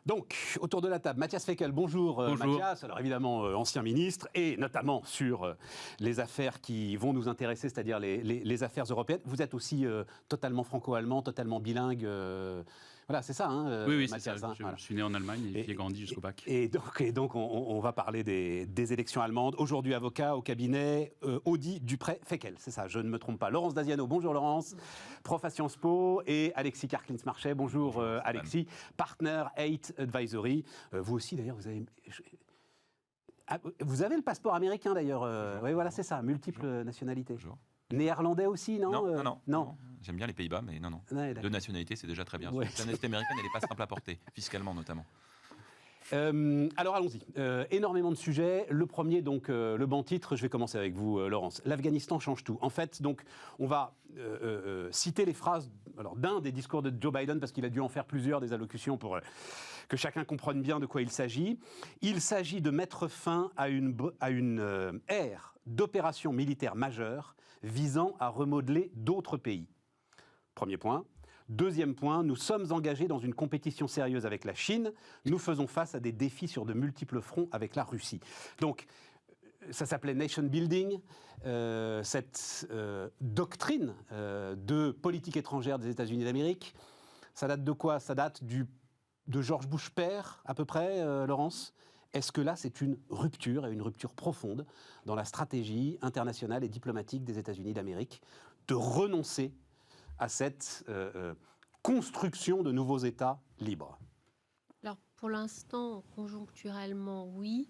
Donc, autour de la table, Matthias Fekl, bonjour, Bonjour. Matthias, alors évidemment ancien ministre, et notamment sur les affaires qui vont nous intéresser, c'est-à-dire les affaires européennes. Vous êtes aussi totalement franco-allemand, totalement bilingue, voilà, c'est ça, hein, Oui, c'est Matthias, ça. hein, Je voilà. suis né en Allemagne et j'y ai grandi jusqu'au bac. Et donc on va parler des élections allemandes. Aujourd'hui, avocat au cabinet Audi Dupré-Fekl, c'est ça, je ne me trompe pas. Laurence Daziano, bonjour Laurence, prof à Sciences Po, et Alexis Karklins-Marchais, bonjour Alexis, partner 8 Advisory. Vous aussi d'ailleurs, vous avez le passeport américain d'ailleurs, oui voilà c'est ça, multiples nationalités. Bonjour. Néerlandais aussi, non Non. J'aime bien les Pays-Bas, mais non. Ouais, Deux nationalités, c'est déjà très bien. Ouais. La nationalité américaine, elle n'est pas simple à porter, fiscalement notamment. Alors allons-y, énormément de sujets. Le premier, donc le banc titre, je vais commencer avec vous Laurence. L'Afghanistan change tout. En fait, donc, on va citer les phrases d'un des discours de Joe Biden, parce qu'il a dû en faire plusieurs, des allocutions, pour que chacun comprenne bien de quoi il s'agit. Il s'agit de mettre fin à une ère d'opérations militaires majeures visant à remodeler d'autres pays. Premier point. Deuxième point, nous sommes engagés dans une compétition sérieuse avec la Chine. Nous faisons face à des défis sur de multiples fronts avec la Russie. Donc, ça s'appelait Nation Building, cette doctrine de politique étrangère des États-Unis d'Amérique. Ça date de quoi? Ça date de George Bush père, à peu près, Laurence. Est-ce que là, c'est une rupture, et une rupture profonde, dans la stratégie internationale et diplomatique des États-Unis d'Amérique, de renoncer à cette construction de nouveaux États libres? Alors, pour l'instant, conjoncturellement, oui.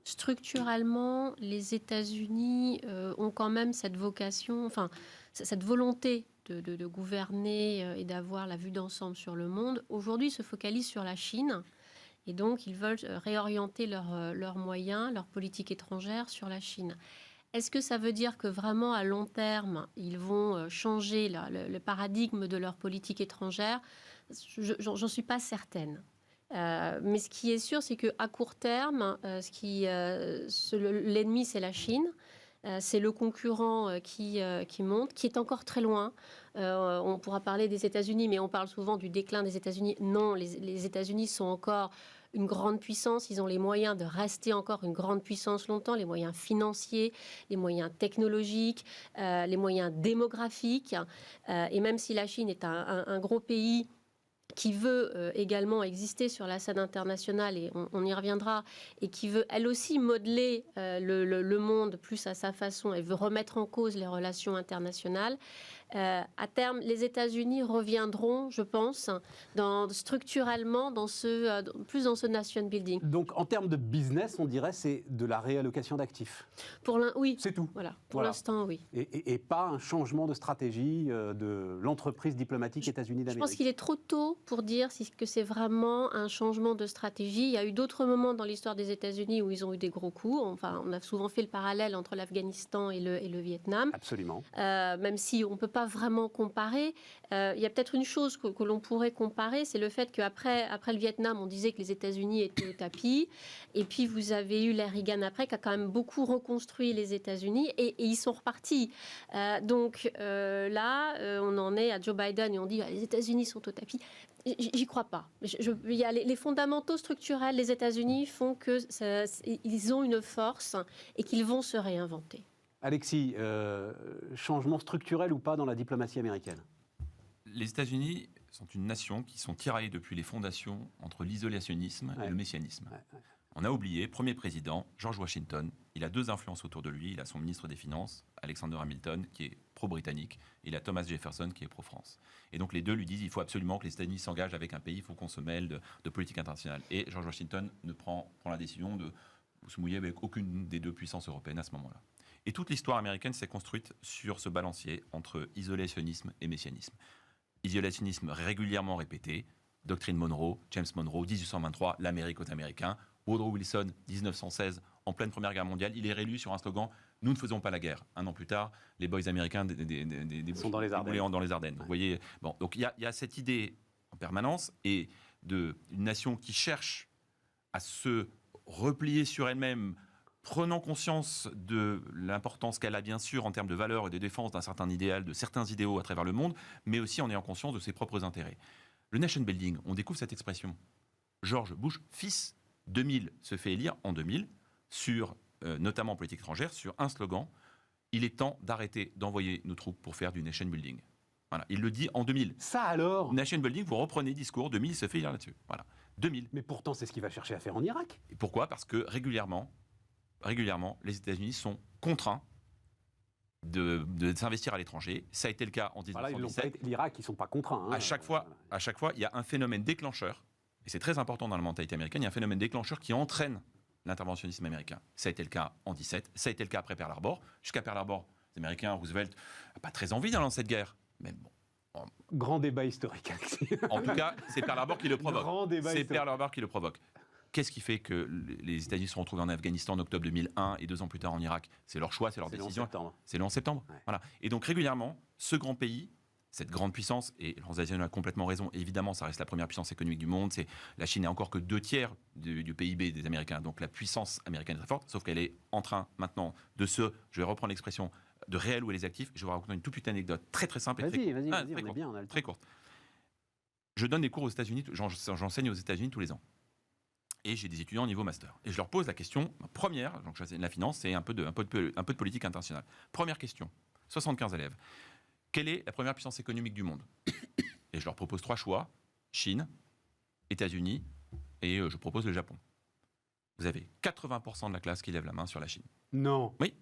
Structurellement, les États-Unis ont quand même cette vocation, enfin, cette volonté de gouverner et d'avoir la vue d'ensemble sur le monde. Aujourd'hui, ils se focalisent sur la Chine. Et donc, ils veulent réorienter leurs moyens, leur politique étrangère sur la Chine. Est-ce que ça veut dire que vraiment, à long terme, ils vont changer le paradigme de leur politique étrangère? J'en suis pas certaine. Mais ce qui est sûr, c'est qu'à court terme, l'ennemi, c'est la Chine. C'est le concurrent qui monte, qui est encore très loin. On pourra parler des États-Unis, mais on parle souvent du déclin des États-Unis. Non, les États-Unis sont encore une grande puissance. Ils ont les moyens de rester encore une grande puissance longtemps, les moyens financiers, les moyens technologiques, les moyens démographiques. Et même si la Chine est un gros pays qui veut également exister sur la scène internationale, et on y reviendra, et qui veut elle aussi modeler le monde plus à sa façon, et veut remettre en cause les relations internationales. À terme, les États-Unis reviendront, je pense, structurellement plus dans ce nation building. Donc, en termes de business, on dirait c'est de la réallocation d'actifs. Oui. C'est tout. Voilà. Pour l'instant, oui. Et pas un changement de stratégie de l'entreprise diplomatique États-Unis d'Amérique. Je pense qu'il est trop tôt pour dire que c'est vraiment un changement de stratégie. Il y a eu d'autres moments dans l'histoire des États-Unis où ils ont eu des gros coups. Enfin, on a souvent fait le parallèle entre l'Afghanistan et le Vietnam. Absolument. Même si on ne peut pas vraiment comparer. Il y a peut-être une chose que l'on pourrait comparer, c'est le fait qu'après le Vietnam, on disait que les États-Unis étaient au tapis. Et puis, vous avez eu l'ère Reagan après, qui a quand même beaucoup reconstruit les États-Unis. Et ils sont repartis. Donc là, on en est à Joe Biden et on dit les États-Unis sont au tapis. J'y crois pas. Il y a les fondamentaux structurels des États-Unis font qu'ils ont une force et qu'ils vont se réinventer. Alexis, changement structurel ou pas dans la diplomatie américaine? Les États-Unis sont une nation qui sont tiraillées depuis les fondations entre l'isolationnisme et le messianisme. On a oublié, premier président, George Washington, il a deux influences autour de lui. Il a son ministre des Finances, Alexander Hamilton, qui est pro-britannique, et il a Thomas Jefferson, qui est pro-France. Et donc les deux lui disent il faut absolument que les États-Unis s'engagent avec un pays, il faut qu'on se mêle de politique internationale. Et George Washington prend la décision de se mouiller avec aucune des deux puissances européennes à ce moment-là. Et toute l'histoire américaine s'est construite sur ce balancier entre isolationnisme et messianisme. Isolationnisme régulièrement répété, doctrine Monroe, James Monroe, 1823, l'Amérique aux Américains. Woodrow Wilson, 1916, en pleine Première Guerre mondiale, il est réélu sur un slogan « Nous ne faisons pas la guerre ». Un an plus tard, les boys américains sont dans les Ardennes. Dans les Ardennes. Vous voyez, bon, donc il y a cette idée en permanence et d'une nation qui cherche à se replier sur elle-même, prenant conscience de l'importance qu'elle a bien sûr en termes de valeurs et de défense d'un certain idéal, de certains idéaux à travers le monde, mais aussi en ayant conscience de ses propres intérêts. Le nation building, on découvre cette expression. George Bush, fils, 2000, se fait élire en 2000, sur, notamment en politique étrangère, sur un slogan, il est temps d'arrêter d'envoyer nos troupes pour faire du nation building. Voilà, il le dit en 2000. Ça alors ? Nation building, vous reprenez le discours, 2000, il se fait élire là-dessus. Voilà, 2000. Mais pourtant, c'est ce qu'il va chercher à faire en Irak. Et pourquoi ? Parce que régulièrement, les États-Unis sont contraints de s'investir à l'étranger. Ça a été le cas en 1917. L'Irak, ils ne sont pas contraints. À chaque fois, il y a un phénomène déclencheur, et c'est très important dans la mentalité américaine, il y a un phénomène déclencheur qui entraîne l'interventionnisme américain. Ça a été le cas en 17, ça a été le cas après Pearl Harbor. Jusqu'à Pearl Harbor, les Américains, Roosevelt, n'ont pas très envie d'aller dans cette guerre. Mais bon. Grand débat historique. En tout cas, c'est Pearl Harbor qui le provoque. C'est Pearl Harbor qui le provoque. Qu'est-ce qui fait que les États-Unis se sont retrouvés en Afghanistan en octobre 2001 et 2 ans plus tard en Irak ? C'est leur choix, c'est leur décision. C'est le 11 septembre. Ouais. Voilà. Et donc régulièrement, ce grand pays, cette grande puissance, et Laurence Daziano a complètement raison, évidemment, ça reste la première puissance économique du monde. La Chine n'est encore que 2/3 du PIB des Américains. Donc la puissance américaine est très forte, sauf qu'elle est en train maintenant de je vais reprendre l'expression, de réallouer les actifs. Je vais vous raconter une toute petite anecdote très très simple et très courte. Je donne des cours aux États-Unis, j'enseigne aux États-Unis tous les ans. Et j'ai des étudiants au niveau master. Et je leur pose la question première, donc la finance, c'est un peu de politique internationale. Première question, 75 élèves. Quelle est la première puissance économique du monde ? Et je leur propose 3 choix, Chine, États-Unis, et je propose le Japon. Vous avez 80% de la classe qui lève la main sur la Chine. Non. Oui.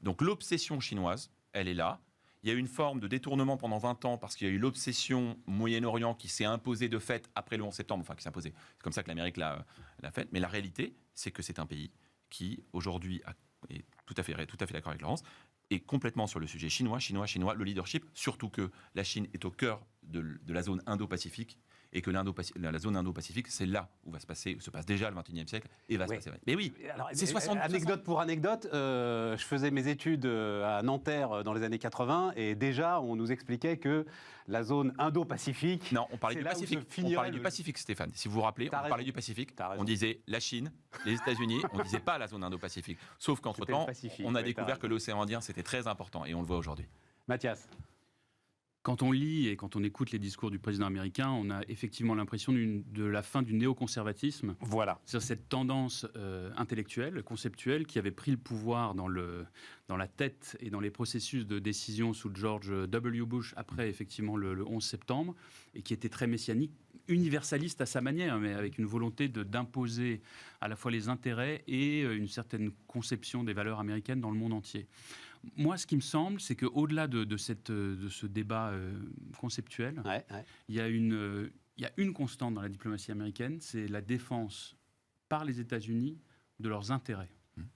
Donc l'obsession chinoise, elle est là. Il y a eu une forme de détournement pendant 20 ans parce qu'il y a eu l'obsession Moyen-Orient qui s'est imposée de fait après le 11 septembre, enfin qui s'est imposée. C'est comme ça que l'Amérique l'a faite. Mais la réalité, c'est que c'est un pays qui, aujourd'hui, est tout à fait d'accord avec Laurence, est complètement sur le sujet chinois, le leadership, surtout que la Chine est au cœur de la zone Indo-Pacifique et que la zone Indo-Pacifique, c'est là où se passe déjà le XXIe siècle et va se passer. Mais oui, alors, c'est 60. Anecdote pour anecdote, je faisais mes études à Nanterre dans les années 80 et déjà on nous expliquait que la zone Indo-Pacifique. Non, on parlait du Pacifique. On parlait du Pacifique, Stéphane. Si vous vous rappelez, on parlait du Pacifique. On disait la Chine, les États-Unis, on disait pas la zone Indo-Pacifique. Sauf qu'entre-temps, on a découvert que l'océan Indien, c'était très important et on le voit aujourd'hui. Mathias. Quand on lit et quand on écoute les discours du président américain, on a effectivement l'impression de la fin du néoconservatisme. Voilà. C'est cette tendance intellectuelle, conceptuelle, qui avait pris le pouvoir dans la tête et dans les processus de décision sous George W. Bush après effectivement le 11 septembre, et qui était très messianique, universaliste à sa manière, mais avec une volonté d'imposer à la fois les intérêts et une certaine conception des valeurs américaines dans le monde entier. Moi, ce qui me semble, c'est qu'au-delà de ce débat conceptuel, il y a une constante dans la diplomatie américaine, c'est la défense par les États-Unis de leurs intérêts.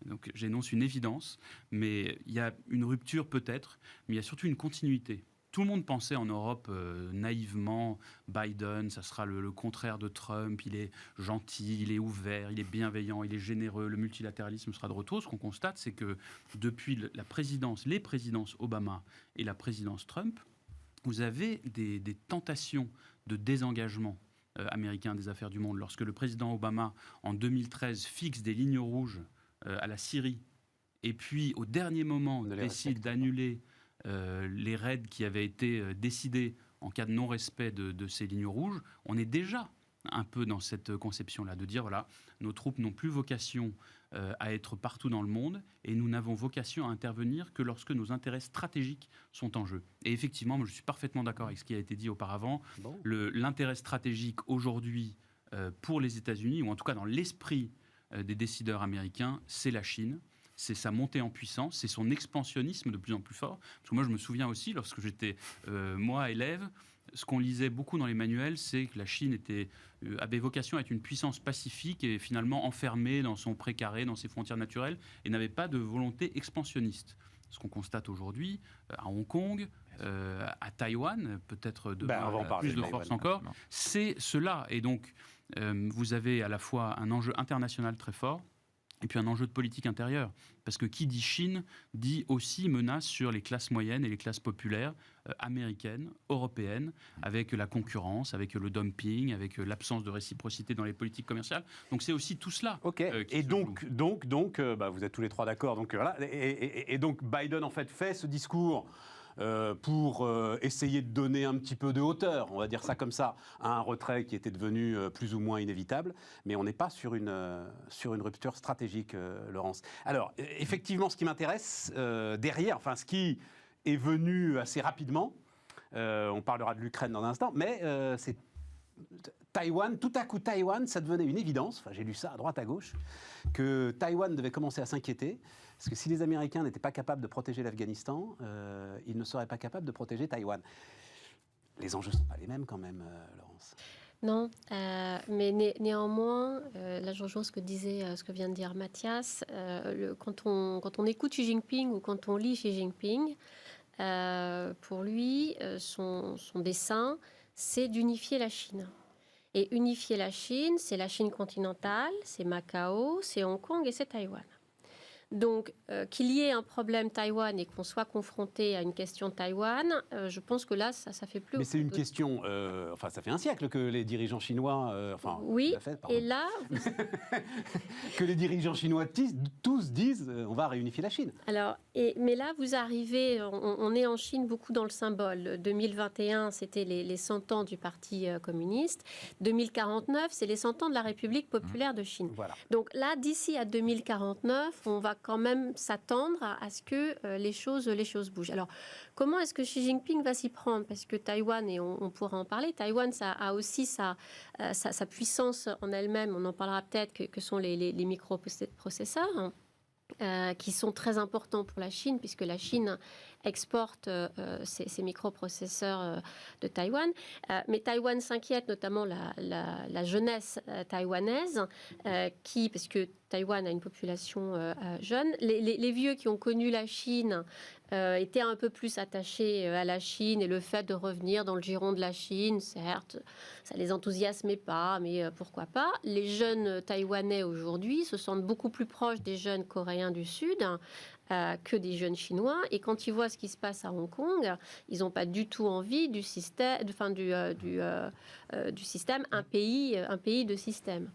Donc, j'énonce une évidence, mais il y a une rupture peut-être, mais il y a surtout une continuité. Tout le monde pensait en Europe naïvement, Biden, ça sera le contraire de Trump, il est gentil, il est ouvert, il est bienveillant, il est généreux, le multilatéralisme sera de retour. Ce qu'on constate, c'est que depuis les présidences Obama et la présidence Trump, vous avez des tentations de désengagement américain des affaires du monde. Lorsque le président Obama, en 2013, fixe des lignes rouges à la Syrie, et puis au dernier moment décide d'annuler les raids qui avaient été décidés en cas de non-respect de ces lignes rouges, on est déjà un peu dans cette conception-là, de dire, voilà, nos troupes n'ont plus vocation à être partout dans le monde, et nous n'avons vocation à intervenir que lorsque nos intérêts stratégiques sont en jeu. Et effectivement, moi, je suis parfaitement d'accord avec ce qui a été dit auparavant. Bon. L'intérêt stratégique aujourd'hui pour les États-Unis, ou en tout cas dans l'esprit des décideurs américains, c'est la Chine. C'est sa montée en puissance, c'est son expansionnisme de plus en plus fort. Parce que moi, je me souviens aussi, lorsque j'étais, moi, élève, ce qu'on lisait beaucoup dans les manuels, c'est que la Chine avait vocation à être une puissance pacifique et finalement enfermée dans son précaré, dans ses frontières naturelles, et n'avait pas de volonté expansionniste. Ce qu'on constate aujourd'hui, à Hong Kong, à Taïwan, peut-être plus de force encore, c'est cela. Et donc, vous avez à la fois un enjeu international très fort, et puis un enjeu de politique intérieure. Parce que qui dit Chine dit aussi menace sur les classes moyennes et les classes populaires américaines, européennes, avec la concurrence, avec le dumping, avec l'absence de réciprocité dans les politiques commerciales. Donc c'est aussi tout cela. Ok. Et donc vous êtes tous les trois d'accord. Donc voilà. Et donc Biden en fait ce discours pour essayer de donner un petit peu de hauteur, on va dire ça comme ça, à un retrait qui était devenu plus ou moins inévitable. Mais on n'est pas sur une rupture stratégique, Laurence. Alors, effectivement, ce qui m'intéresse derrière, enfin, ce qui est venu assez rapidement, on parlera de l'Ukraine dans un instant, mais c'est Taïwan. Tout à coup, Taïwan, ça devenait une évidence, enfin, j'ai lu ça à droite à gauche, que Taïwan devait commencer à s'inquiéter, parce que si les Américains n'étaient pas capables de protéger l'Afghanistan, ils ne seraient pas capables de protéger Taïwan. Les enjeux ne sont pas les mêmes quand même, Laurence. Non, mais néanmoins, là je rejoins ce que vient de dire Mathias, quand on écoute Xi Jinping ou quand on lit Xi Jinping, pour lui, son dessein, c'est d'unifier la Chine. Et unifier la Chine, c'est la Chine continentale, c'est Macao, c'est Hong Kong et c'est Taïwan. Donc, qu'il y ait un problème Taïwan et qu'on soit confronté à une question Taïwan, je pense que là, ça fait plus... Mais c'est une question... enfin, ça fait un siècle que les dirigeants chinois... oui, et là... que les dirigeants chinois tous disent on va réunifier la Chine. Alors, mais là, vous arrivez... On est en Chine beaucoup dans le symbole. 2021, c'était les 100 ans du Parti communiste. 2049, c'est les 100 ans de la République populaire de Chine. Voilà. Donc là, d'ici à 2049, on va quand même s'attendre à ce que les choses bougent. Alors, comment est-ce que Xi Jinping va s'y prendre? Parce que Taïwan, et on pourra en parler, Taïwan, ça a aussi sa puissance en elle-même, on en parlera peut-être, que sont les microprocesseurs, qui sont très importants pour la Chine, puisque la Chine exporte ces microprocesseurs de Taïwan. Mais Taïwan s'inquiète, notamment la jeunesse taïwanaise, parce que Taïwan a une population jeune. Les vieux qui ont connu la Chine étaient un peu plus attachés à la Chine, et le fait de revenir dans le giron de la Chine, certes, ça les enthousiasmait pas, mais pourquoi pas. Les jeunes Taïwanais aujourd'hui se sentent beaucoup plus proches des jeunes Coréens du Sud que des jeunes Chinois, et quand ils voient ce qui se passe à Hong Kong, ils n'ont pas du tout envie du système, du système, un pays de système.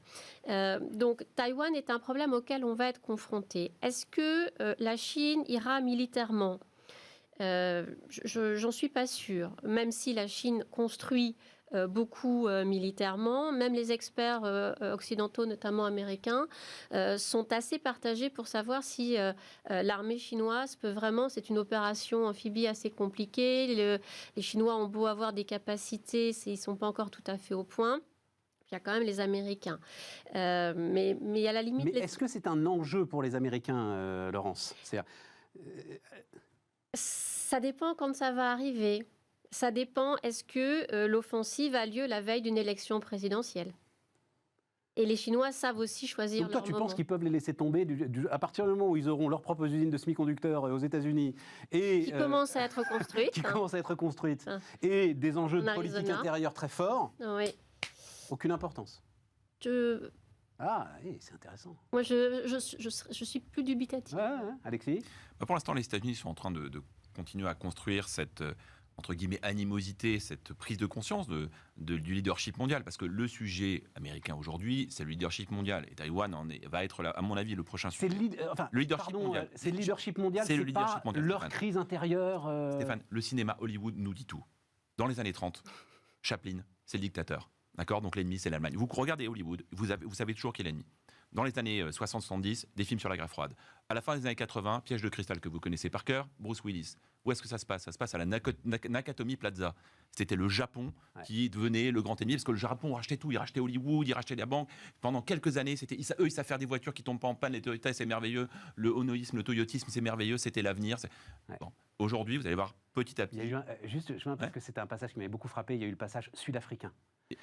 Donc Taïwan est un problème auquel on va être confronté. Est-ce que la Chine ira militairement? J'en suis pas sûre. Même si la Chine construit beaucoup militairement, même les experts occidentaux, notamment américains, sont assez partagés pour savoir si l'armée chinoise peut vraiment... C'est une opération amphibie assez compliquée. Les Chinois ont beau avoir des capacités, ils ne sont pas encore tout à fait au point. Il y a quand même les Américains. Mais à la limite... Mais est-ce que c'est un enjeu pour les Américains, Laurence? Ça dépend quand ça va arriver. Ça dépend, est-ce que l'offensive a lieu la veille d'une élection présidentielle? Et les Chinois savent aussi choisir leur moment. Donc toi, tu penses qu'ils peuvent les laisser tomber à partir du moment où ils auront leurs propres usines de semi-conducteurs aux États-Unis qui commencent à être construites. Qui commencent à être construites. Et des enjeux de politique intérieure très forts. Oui. Aucune importance. Ah, oui, c'est intéressant. Moi, je suis plus dubitative. Ouais. Alexis? Pour l'instant, les États-Unis sont en train de continuer à construire cette... entre guillemets, animosité, cette prise de conscience du leadership mondial. Parce que le sujet américain aujourd'hui, c'est le leadership mondial. Et Taïwan va être, à mon avis, le prochain sujet. Le leadership mondial. C'est le leadership mondial, c'est pas leur crise intérieure. Stéphane, le cinéma Hollywood nous dit tout. Dans les années 30, Chaplin, c'est le dictateur. D'accord? Donc l'ennemi, c'est l'Allemagne. Vous regardez Hollywood, vous savez toujours qui est l'ennemi. Dans les années 60-70, des films sur la guerre froide. À la fin des années 80, Piège de cristal que vous connaissez par cœur, Bruce Willis. Où est-ce que ça se passe? Ça se passe à la Nakatomi Plaza. C'était le Japon qui devenait le grand ennemi, parce que le Japon rachetait tout. Il rachetait Hollywood, il rachetait la banque. Pendant quelques années, ils savent faire des voitures qui tombent pas en panne. Les Toyota, c'est merveilleux. Le Honoïsme, le Toyotisme, c'est merveilleux. C'était l'avenir. Bon. Aujourd'hui, vous allez voir petit à petit. Il y a eu parce que c'était un passage qui m'avait beaucoup frappé. Il y a eu le passage sud-africain.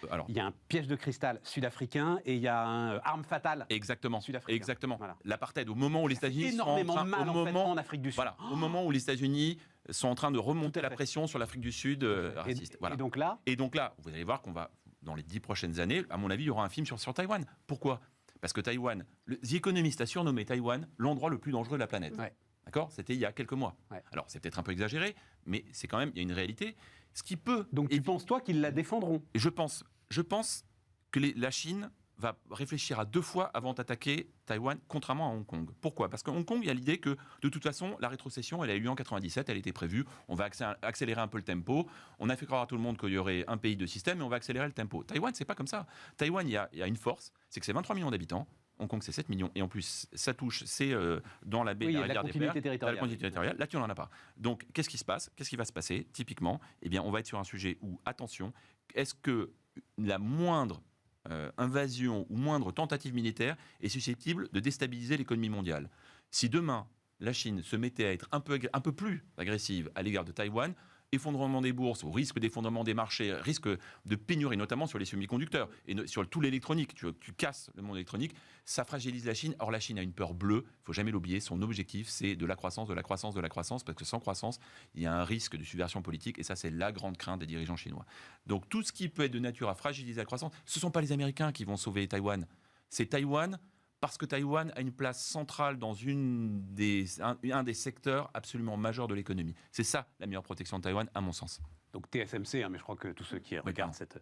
Alors, il y a un piège de cristal sud-africain et il y a un arme fatale. Exactement. Sud-africain. Exactement. Voilà. L'apartheid, au moment où les États-Unis énormément de mal en Afrique du Sud. Voilà, au moment où les États-Unis sont en train de remonter la pression sur l'Afrique du Sud raciste. Voilà. Et donc là, vous allez voir qu'on va, dans les 10 prochaines années, à mon avis, il y aura un film sur Taïwan. Pourquoi? Parce que Taïwan, The Economist a surnommé Taïwan l'endroit le plus dangereux de la planète. Ouais. D'accord? C'était il y a quelques mois. Ouais. Alors, c'est peut-être un peu exagéré, mais c'est quand même, il y a une réalité. Ce qui peut... Donc tu penses, toi, qu'ils la défendront? Je pense que la Chine va réfléchir à 2 fois avant d'attaquer Taïwan, contrairement à Hong Kong. Pourquoi ? Parce qu'à Hong Kong, il y a l'idée que, de toute façon, la rétrocession, elle a eu lieu en 97, elle était prévue, on va accélérer un peu le tempo, on a fait croire à tout le monde qu'il y aurait un pays de système, et on va accélérer le tempo. Taïwan, c'est pas comme ça. Taïwan, il y a une force, c'est que c'est 23 millions d'habitants, Hong Kong, c'est 7 millions, et en plus, ça touche, c'est dans la baie de la rivière des Perles, la continuité territoriale. Là, tu n'en as pas. Donc, qu'est-ce qui se passe ? Qu'est-ce qui va se passer ? Typiquement, eh bien, on va être sur un sujet où, attention, est-ce que la moindre invasion ou moindre tentative militaire est susceptible de déstabiliser l'économie mondiale ? Si demain, la Chine se mettait à être un peu plus agressive à l'égard de Taïwan, effondrement des bourses, au risque d'effondrement des marchés, risque de pénurie, notamment sur les semi-conducteurs et sur tout l'électronique. Tu casses le monde électronique, ça fragilise la Chine. Or, la Chine a une peur bleue, il ne faut jamais l'oublier. Son objectif, c'est de la croissance, parce que sans croissance, il y a un risque de subversion politique, et ça, c'est la grande crainte des dirigeants chinois. Donc, tout ce qui peut être de nature à fragiliser la croissance, ce ne sont pas les Américains qui vont sauver Taïwan. C'est Taïwan, parce que Taïwan a une place centrale dans un des secteurs absolument majeurs de l'économie. C'est ça la meilleure protection de Taïwan, à mon sens. Donc TSMC, mais je crois que tous ceux qui regardent cette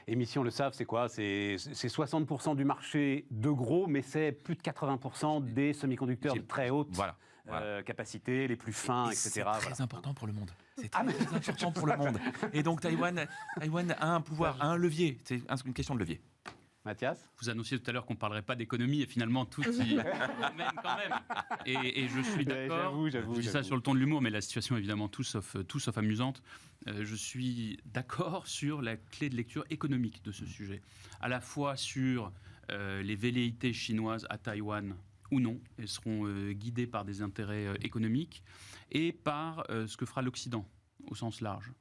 émission le savent, c'est quoi ? C'est 60% du marché de gros, mais c'est plus de 80% des semi-conducteurs de très haute capacité, les plus fins, etc. C'est très important pour le monde. C'est très important pour le monde. Et donc Taïwan a un pouvoir, a un levier. C'est une question de levier. Mathias ? Vous annonciez tout à l'heure qu'on ne parlerait pas d'économie, et finalement, tout y mène quand même. Et je suis d'accord. Je dis ça sur le ton de l'humour, mais la situation est évidemment tout sauf amusante. Je suis d'accord sur la clé de lecture économique de ce sujet. À la fois sur les velléités chinoises à Taïwan ou non, elles seront guidées par des intérêts économiques, et par ce que fera l'Occident, au sens large.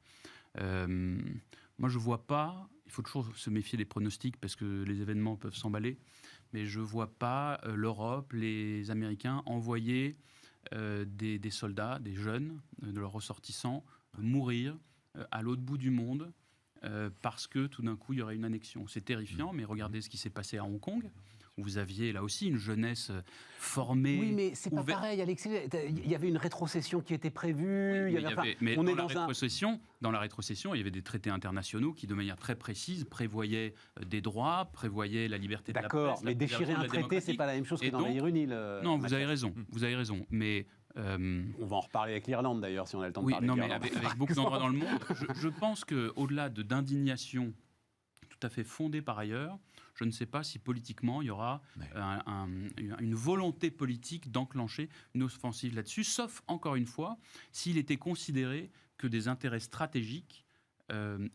Moi, je ne vois pas... Il faut toujours se méfier des pronostics parce que les événements peuvent s'emballer. Mais je ne vois pas l'Europe, les Américains envoyer des soldats, des jeunes, de leurs ressortissants, mourir à l'autre bout du monde parce que tout d'un coup, il y aurait une annexion. C'est terrifiant, mais regardez ce qui s'est passé à Hong Kong, où vous aviez là aussi une jeunesse formée. Oui, mais c'est pas pareil, Alexis. Il y avait une rétrocession qui était prévue. Oui, mais dans la rétrocession, il y avait des traités internationaux qui, de manière très précise, prévoyaient des droits, prévoyaient la liberté de la presse. D'accord, mais déchirer un traité, c'est pas la même chose que d'envahir une île. Non, vous avez raison. Mais on va en reparler avec l'Irlande d'ailleurs, si on a le temps de parler. Oui, mais avec beaucoup d'endroits dans le monde, je pense qu'au-delà d'indignation tout à fait fondée par ailleurs, je ne sais pas si politiquement il y aura une volonté politique d'enclencher une offensive là-dessus, sauf, encore une fois, s'il était considéré que des intérêts stratégiques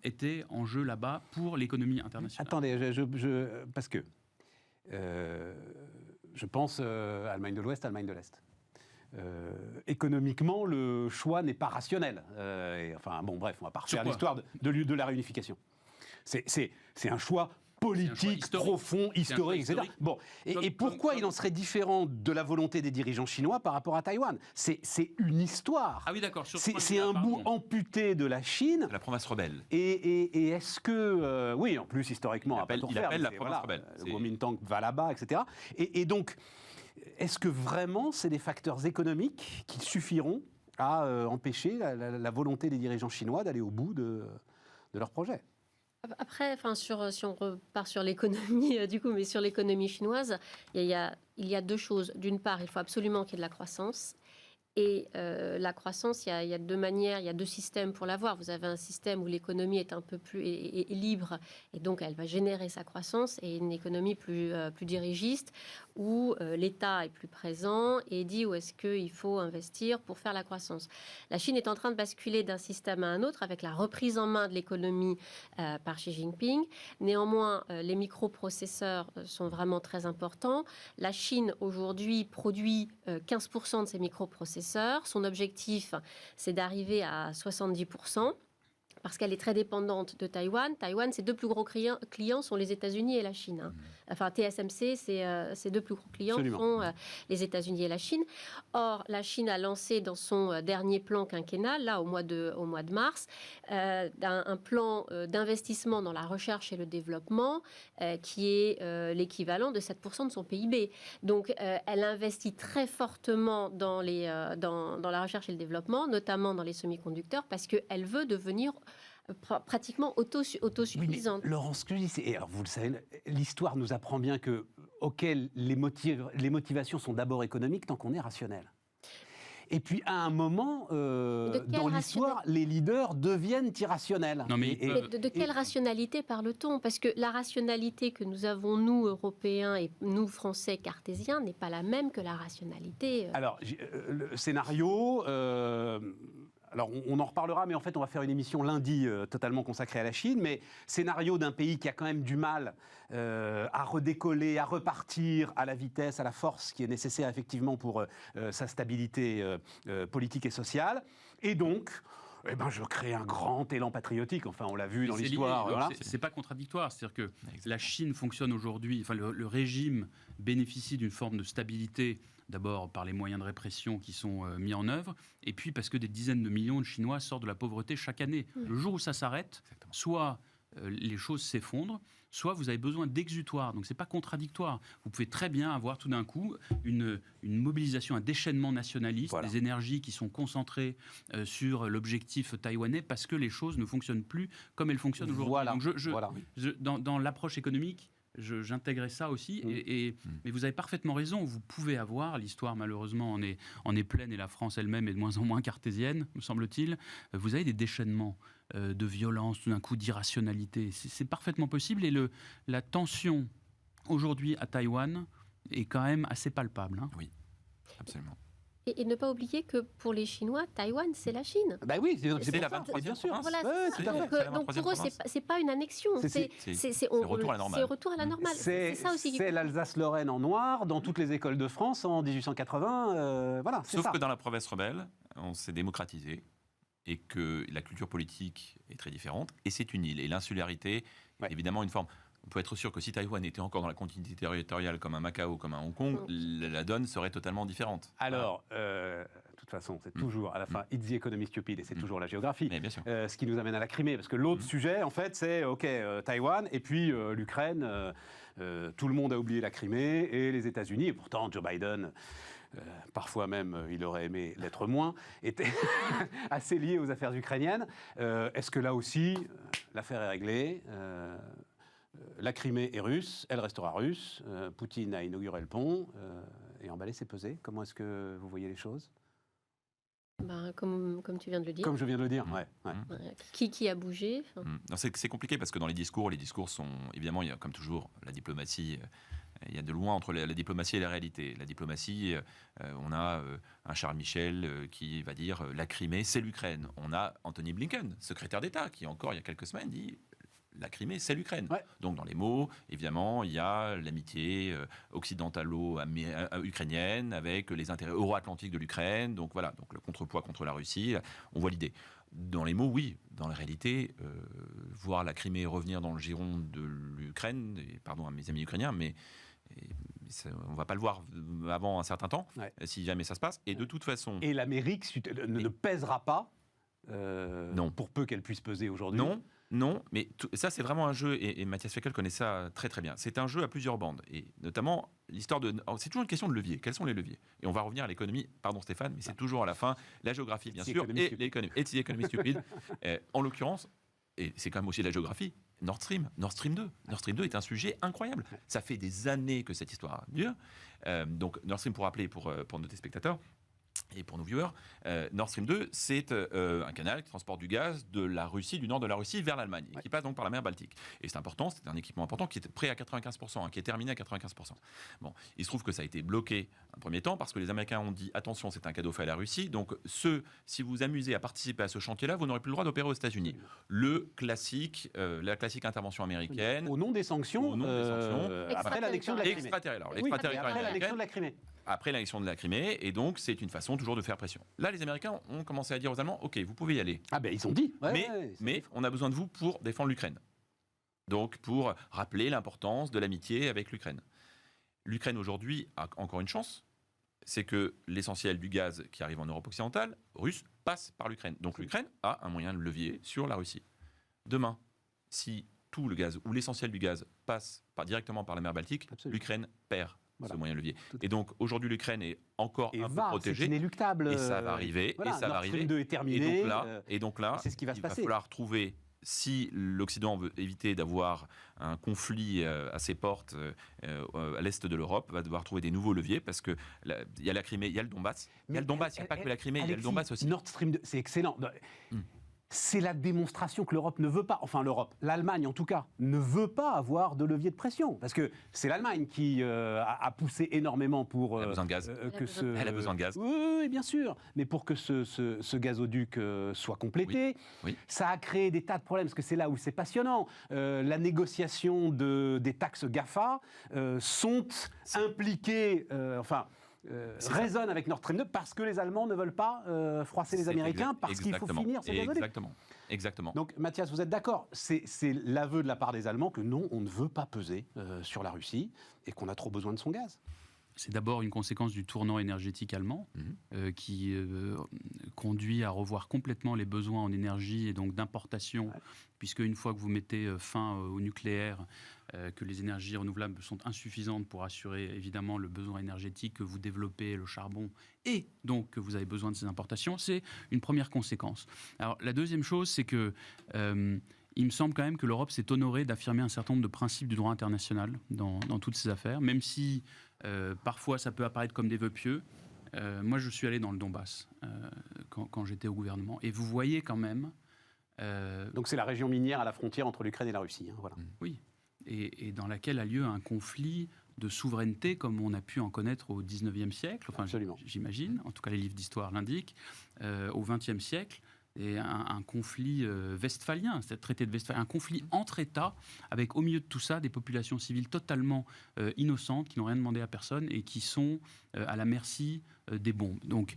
étaient en jeu là-bas pour l'économie internationale. Attendez, parce que je pense Allemagne de l'Ouest, Allemagne de l'Est. Économiquement, le choix n'est pas rationnel. On va pas refaire l'histoire de la réunification. C'est un choix politique, profond, historique, etc. Bon, et pourquoi il en serait différent de la volonté des dirigeants chinois par rapport à Taïwan ? C'est une histoire. Ah oui, d'accord. C'est un bout amputé de la Chine. La province rebelle. Et est-ce que... oui, en plus, historiquement, il appelle la province rebelle. Le Kuomintang va là-bas, etc. Et donc, est-ce que vraiment, c'est des facteurs économiques qui suffiront à empêcher la volonté des dirigeants chinois d'aller au bout de leur projet ? Après, si on repart sur l'économie, mais sur l'économie chinoise, il y a deux choses. D'une part, il faut absolument qu'il y ait de la croissance. Et la croissance, il y a deux manières, il y a deux systèmes pour l'avoir. Vous avez un système où l'économie est un peu plus est libre, et donc elle va générer sa croissance, et une économie plus dirigiste, où l'État est plus présent et dit où est-ce qu'il faut investir pour faire la croissance. La Chine est en train de basculer d'un système à un autre avec la reprise en main de l'économie par Xi Jinping. Néanmoins, les microprocesseurs sont vraiment très importants. La Chine, aujourd'hui, produit 15% de ces microprocesseurs. Son objectif, c'est d'arriver à 70%. Parce qu'elle est très dépendante de Taïwan. Taïwan, ses deux plus gros clients sont les États-Unis et la Chine. Enfin, TSMC, ses deux plus gros clients sont les États-Unis et la Chine. Or, la Chine a lancé dans son dernier plan quinquennal, là, au mois de mars, un plan d'investissement dans la recherche et le développement qui est l'équivalent de 7% de son PIB. Donc, elle investit très fortement dans la recherche et le développement, notamment dans les semi-conducteurs, parce qu'elle veut devenir pratiquement autosuffisante. Oui, Laurence, ce que je dis, c'est, alors vous le savez, l'histoire nous apprend bien que, les motivations sont d'abord économiques tant qu'on est rationnel. Et puis, à un moment, dans l'histoire, les leaders deviennent irrationnels. Non, mais de quelle rationalité parle-t-on? Parce que la rationalité que nous avons, nous, Européens, et nous, Français, cartésiens, n'est pas la même que la rationalité... Alors, le scénario... alors, on en reparlera, mais en fait, on va faire une émission lundi totalement consacrée à la Chine. Mais scénario d'un pays qui a quand même du mal à redécoller, à repartir à la vitesse, à la force qui est nécessaire effectivement pour sa stabilité politique et sociale. Et donc... je crée un grand élan patriotique. Enfin, on l'a vu dans l'histoire. Voilà. C'est pas contradictoire. C'est-à-dire que la Chine fonctionne aujourd'hui. Enfin, le régime bénéficie d'une forme de stabilité. D'abord par les moyens de répression qui sont mis en œuvre, et puis parce que des dizaines de millions de Chinois sortent de la pauvreté chaque année. Le jour où ça s'arrête, soit les choses s'effondrent, soit vous avez besoin d'exutoires. Donc c'est pas contradictoire. Vous pouvez très bien avoir tout d'un coup une mobilisation, un déchaînement nationaliste, des énergies qui sont concentrées sur l'objectif taïwanais parce que les choses ne fonctionnent plus comme elles fonctionnent aujourd'hui. Donc dans l'approche économique, j'intégrais ça aussi, mais vous avez parfaitement raison, vous pouvez avoir, l'histoire malheureusement en est pleine et la France elle-même est de moins en moins cartésienne, me semble-t-il, vous avez des déchaînements de violence, tout d'un coup d'irrationalité, c'est parfaitement possible et la tension aujourd'hui à Taïwan est quand même assez palpable. Hein. Oui, absolument. Et ne pas oublier que pour les Chinois, Taïwan, c'est la Chine. Oui, c'est la 23e bien sûr. Voilà, donc pour eux, c'est pas une annexion. C'est retour à la normale. C'est retour à la normale. C'est ça aussi. C'est l'Alsace-Lorraine en noir dans toutes les écoles de France en 1880. Sauf que dans la province rebelle, on s'est démocratisé et que la culture politique est très différente. Et c'est une île. Et l'insularité, évidemment, une forme... On peut être sûr que si Taïwan était encore dans la continuité territoriale comme un Macao, comme un Hong Kong, la donne serait totalement différente. Alors, de toute façon, c'est toujours, à la fin, it's the economy stupid, et c'est toujours la géographie. Mais bien sûr. Ce qui nous amène à la Crimée, parce que l'autre sujet, en fait, c'est, Taïwan, et puis l'Ukraine, tout le monde a oublié la Crimée, et les États-Unis, et pourtant, Joe Biden... parfois même, il aurait aimé l'être moins, était assez lié aux affaires ukrainiennes. Est-ce que là aussi, l'affaire est réglée la Crimée est russe, elle restera russe. Poutine a inauguré le pont et emballé, c'est pesé. Comment est-ce que vous voyez les choses ? Comme tu viens de le dire. Comme je viens de le dire, Qui a bougé C'est compliqué parce que dans les discours sont... Évidemment, il y a comme toujours la diplomatie... Il y a de loin entre la diplomatie et la réalité. La diplomatie, on a un Charles Michel qui va dire la Crimée, c'est l'Ukraine. On a Anthony Blinken, secrétaire d'État, qui encore il y a quelques semaines dit la Crimée, c'est l'Ukraine. Donc dans les mots, évidemment, il y a l'amitié occidentalo-ukrainienne avec les intérêts euro-atlantiques de l'Ukraine. Donc voilà, donc le contrepoids contre la Russie, on voit l'idée. Dans les mots, oui. Dans la réalité, voir la Crimée revenir dans le giron de l'Ukraine, et pardon à mes amis ukrainiens, mais on ne va pas le voir avant un certain temps, si jamais ça se passe. Et de toute façon... Et l'Amérique ne pèsera pas, non. Pour peu qu'elle puisse peser aujourd'hui. Non, mais ça c'est vraiment un jeu, et Mathias Fekl connaît ça très très bien. C'est un jeu à plusieurs bandes, et notamment l'histoire de... C'est toujours une question de levier. Quels sont les leviers ? Et on va revenir à l'économie, pardon Stéphane, mais c'est toujours à la fin la géographie bien sûr, et l'économie. Et c'est l'économie stupide. En l'occurrence, et c'est quand même aussi la géographie, Nord Stream 2. Nord Stream 2 est un sujet incroyable. Ça fait des années que cette histoire dure. Donc Nord Stream, pour rappeler pour nos téléspectateurs, et pour nos viewers, Nord Stream 2, c'est un canal qui transporte du gaz de la Russie, du nord de la Russie, vers l'Allemagne, et qui passe donc par la mer Baltique. Et c'est important, c'est un équipement important qui est prêt à 95%, qui est terminé à 95%. Bon, il se trouve que ça a été bloqué un premier temps parce que les Américains ont dit attention, c'est un cadeau fait à la Russie, donc si vous amusez à participer à ce chantier-là, vous n'aurez plus le droit d'opérer aux États-Unis. La classique intervention américaine. Au nom des sanctions, après l'annexion de la Crimée. Après l'annexion de la Crimée. Après l'annexion de la Crimée, et donc c'est une façon toujours de faire pression. Là, les Américains ont commencé à dire aux Allemands, ok, vous pouvez y aller. Ils ont dit. Mais on a besoin de vous pour défendre l'Ukraine. Donc pour rappeler l'importance de l'amitié avec l'Ukraine. L'Ukraine aujourd'hui a encore une chance, c'est que l'essentiel du gaz qui arrive en Europe occidentale, russe, passe par l'Ukraine. Donc l'Ukraine a un moyen de levier sur la Russie. Demain, si tout le gaz ou l'essentiel du gaz passe directement par la mer Baltique, l'Ukraine perd. Ce moyen de levier. Et donc aujourd'hui l'Ukraine est encore un peu protégée. C'est inéluctable. Et ça va arriver. Et ça va arriver. Nord Stream 2 est terminé. Et donc là, c'est ce qui va se passer. Il va falloir trouver si l'Occident veut éviter d'avoir un conflit à ses portes à l'est de l'Europe, va devoir trouver des nouveaux leviers parce que il y a la Crimée, il y a le Donbass. Il y a le Donbass, il n'y a pas que la Crimée, il y a le Donbass aussi. Nord Stream 2, c'est excellent. C'est la démonstration que l'Europe ne veut pas, enfin l'Allemagne en tout cas, ne veut pas avoir de levier de pression. Parce que c'est l'Allemagne qui a poussé énormément pour... Elle a besoin de gaz. Elle a besoin de gaz. Oui, bien sûr. Mais pour que ce gazoduc soit complété, Oui. ça a créé des tas de problèmes, parce que c'est là où c'est passionnant. La négociation des taxes GAFA sont impliquées... résonne avec Nord Stream 2 parce que les Allemands ne veulent pas froisser les Américains parce qu'il faut finir ce gazoduc. Exactement. Donc Mathias, vous êtes d'accord, c'est l'aveu de la part des Allemands que non, on ne veut pas peser sur la Russie et qu'on a trop besoin de son gaz. C'est d'abord une conséquence du tournant énergétique allemand qui conduit à revoir complètement les besoins en énergie et donc d'importation, puisque une fois que vous mettez fin au nucléaire, que les énergies renouvelables sont insuffisantes pour assurer évidemment le besoin énergétique, que vous développez le charbon et donc que vous avez besoin de ces importations, c'est une première conséquence. Alors la deuxième chose, c'est que il me semble quand même que l'Europe s'est honorée d'affirmer un certain nombre de principes du droit international dans toutes ces affaires, même si parfois ça peut apparaître comme des vœux pieux. Moi, je suis allé dans le Donbass quand j'étais au gouvernement, et vous voyez quand même... Donc c'est la région minière à la frontière entre l'Ukraine et la Russie. Voilà. Oui, et dans laquelle a lieu un conflit de souveraineté comme on a pu en connaître au XIXe siècle, enfin, j'imagine, en tout cas les livres d'histoire l'indiquent, au XXe siècle, et un conflit westphalien, c'est le traité de Westphalie, un conflit entre États, avec au milieu de tout ça des populations civiles totalement innocentes, qui n'ont rien demandé à personne et qui sont à la merci des bombes. Donc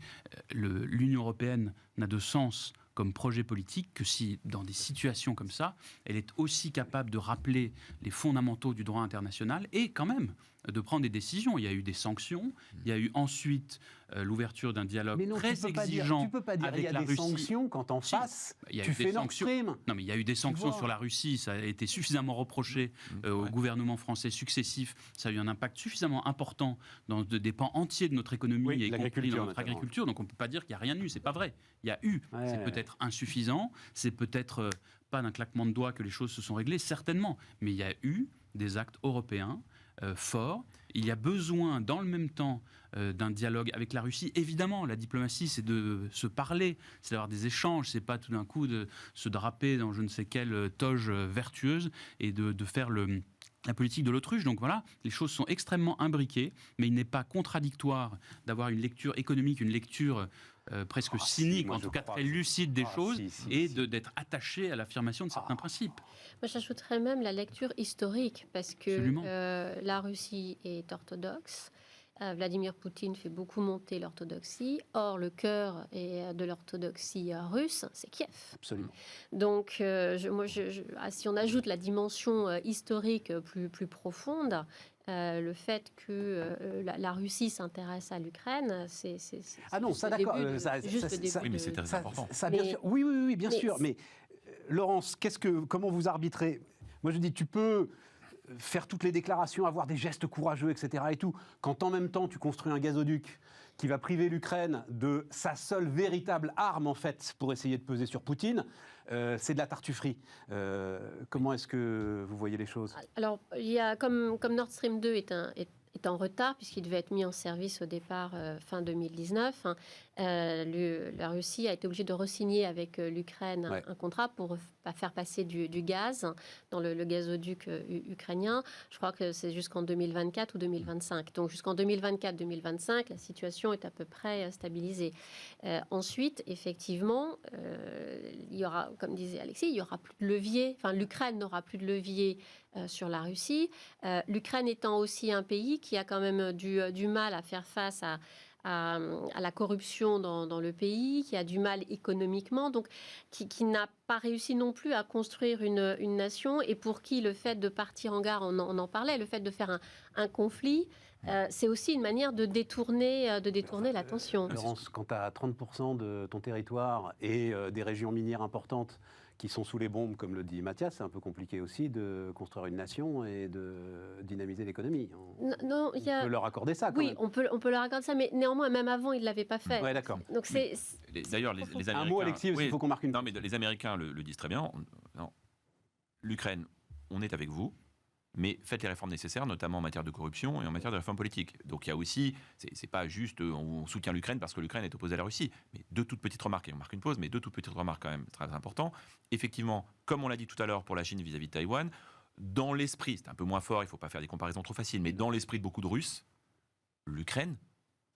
l'Union européenne n'a de sens comme projet politique que si, dans des situations comme ça, elle est aussi capable de rappeler les fondamentaux du droit international et quand même de prendre des décisions. Il y a eu des sanctions, il y a eu ensuite l'ouverture d'un dialogue très exigeant. Tu ne peux pas dire qu'il y a des sanctions quand en face, tu fais Nord Stream. Non, mais il y a eu des sanctions sur la Russie, ça a été suffisamment reproché au gouvernement français successif, ça a eu un impact suffisamment important dans des pans entiers de notre économie, et y compris dans notre agriculture, donc on ne peut pas dire qu'il n'y a rien eu, c'est pas vrai. Il y a eu, c'est peut-être insuffisant, c'est peut-être pas d'un claquement de doigts que les choses se sont réglées, certainement, mais il y a eu des actes européens forts. Il y a besoin, dans le même temps, d'un dialogue avec la Russie. Évidemment, la diplomatie, c'est de se parler, c'est d'avoir des échanges, c'est pas tout d'un coup de se draper dans je ne sais quelle toge vertueuse et de faire la politique de l'autruche. Donc voilà, les choses sont extrêmement imbriquées, mais il n'est pas contradictoire d'avoir une lecture économique, une lecture presque cynique, en tout cas très lucide des choses, et d'être attaché à l'affirmation de certains principes. Moi, j'ajouterais même la lecture historique, parce que la Russie est orthodoxe. Vladimir Poutine fait beaucoup monter l'orthodoxie. Or, le cœur de l'orthodoxie russe, c'est Kiev. Absolument. Donc, si on ajoute la dimension historique plus profonde, le fait que la Russie s'intéresse à l'Ukraine, c'est ah non, ça d'accord. Oui, mais c'est très important. Oui, bien sûr. Mais Laurence, comment vous arbitrez? Moi, je dis, tu peux faire toutes les déclarations, avoir des gestes courageux, etc. et tout, quand en même temps tu construis un gazoduc qui va priver l'Ukraine de sa seule véritable arme, en fait, pour essayer de peser sur Poutine, c'est de la tartufferie. Comment est-ce que vous voyez les choses? Alors, il y a, comme Nord Stream 2 est en retard, puisqu'il devait être mis en service au départ fin 2019, la Russie a été obligée de re-signer avec l'Ukraine un contrat pour faire passer du gaz dans le gazoduc ukrainien. Je crois que c'est jusqu'en 2024 ou 2025. Donc jusqu'en 2024-2025, la situation est à peu près stabilisée. Ensuite, effectivement, il y aura, comme disait Alexis, il y aura plus de levier. Enfin, l'Ukraine n'aura plus de levier sur la Russie. L'Ukraine étant aussi un pays qui a quand même du mal à faire face à la corruption dans le pays, qui a du mal économiquement, donc qui n'a pas réussi non plus à construire une nation, et pour qui le fait de partir en guerre, on en parlait, le fait de faire un conflit, c'est aussi une manière de détourner l'attention. Laurence, quand tu as 30% de ton territoire et des régions minières importantes qui sont sous les bombes, comme le dit Mathias, c'est un peu compliqué aussi de construire une nation et de dynamiser l'économie. On peut leur accorder ça, quand même. On peut leur accorder ça, mais néanmoins, même avant, ils ne l'avaient pas fait. Oui, d'accord. Donc D'ailleurs, les Américains... Un mot, Alexis, il faut qu'on marque une... Non, mais les Américains le disent très bien. l'Ukraine, on est avec vous, mais faites les réformes nécessaires, notamment en matière de corruption et en matière de réforme politique. Donc il y a aussi, c'est pas juste on soutient l'Ukraine parce que l'Ukraine est opposée à la Russie, mais deux toutes petites remarques, et on marque une pause, mais deux toutes petites remarques quand même très importantes. Effectivement, comme on l'a dit tout à l'heure pour la Chine vis-à-vis de Taïwan, dans l'esprit, c'est un peu moins fort, il ne faut pas faire des comparaisons trop faciles, mais dans l'esprit de beaucoup de Russes, l'Ukraine,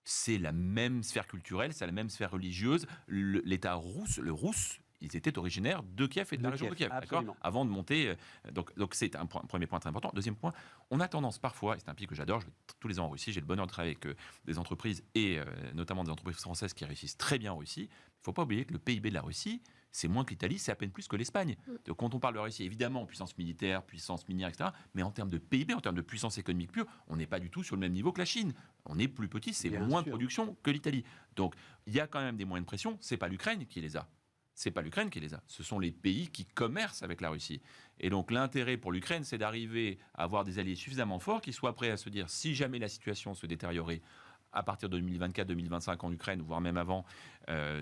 c'est la même sphère culturelle, c'est la même sphère religieuse. L'État russe, ils étaient originaires de Kiev et de la région de Kiev, d'accord, avant de monter. Donc c'est un premier point très important. Deuxième point, on a tendance parfois, et c'est un pays que j'adore, je vais tous les ans en Russie, j'ai le bonheur de travailler avec des entreprises, et notamment des entreprises françaises qui réussissent très bien en Russie. Il ne faut pas oublier que le PIB de la Russie, c'est moins que l'Italie, c'est à peine plus que l'Espagne. Donc quand on parle de la Russie, évidemment, puissance militaire, puissance minière, etc., mais en termes de PIB, en termes de puissance économique pure, on n'est pas du tout sur le même niveau que la Chine. On est plus petit, c'est moins de production que l'Italie. Donc il y a quand même des moyens de pression, c'est pas l'Ukraine qui les a. C'est pas l'Ukraine qui les a, ce sont les pays qui commercent avec la Russie. Et donc l'intérêt pour l'Ukraine, c'est d'arriver à avoir des alliés suffisamment forts qui soient prêts à se dire, si jamais la situation se détériorait à partir de 2024-2025 en Ukraine, voire même avant,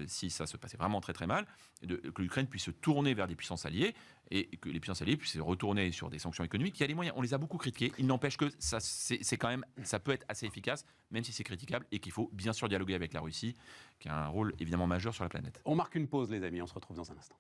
si ça se passait vraiment très très mal, que l'Ukraine puisse se tourner vers des puissances alliées et que les puissances alliées puissent se retourner sur des sanctions économiques. Il y a les moyens, on les a beaucoup critiqués. Il n'empêche que c'est quand même, ça peut être assez efficace, même si c'est critiquable, et qu'il faut bien sûr dialoguer avec la Russie, qui a un rôle évidemment majeur sur la planète. On marque une pause, les amis, on se retrouve dans un instant.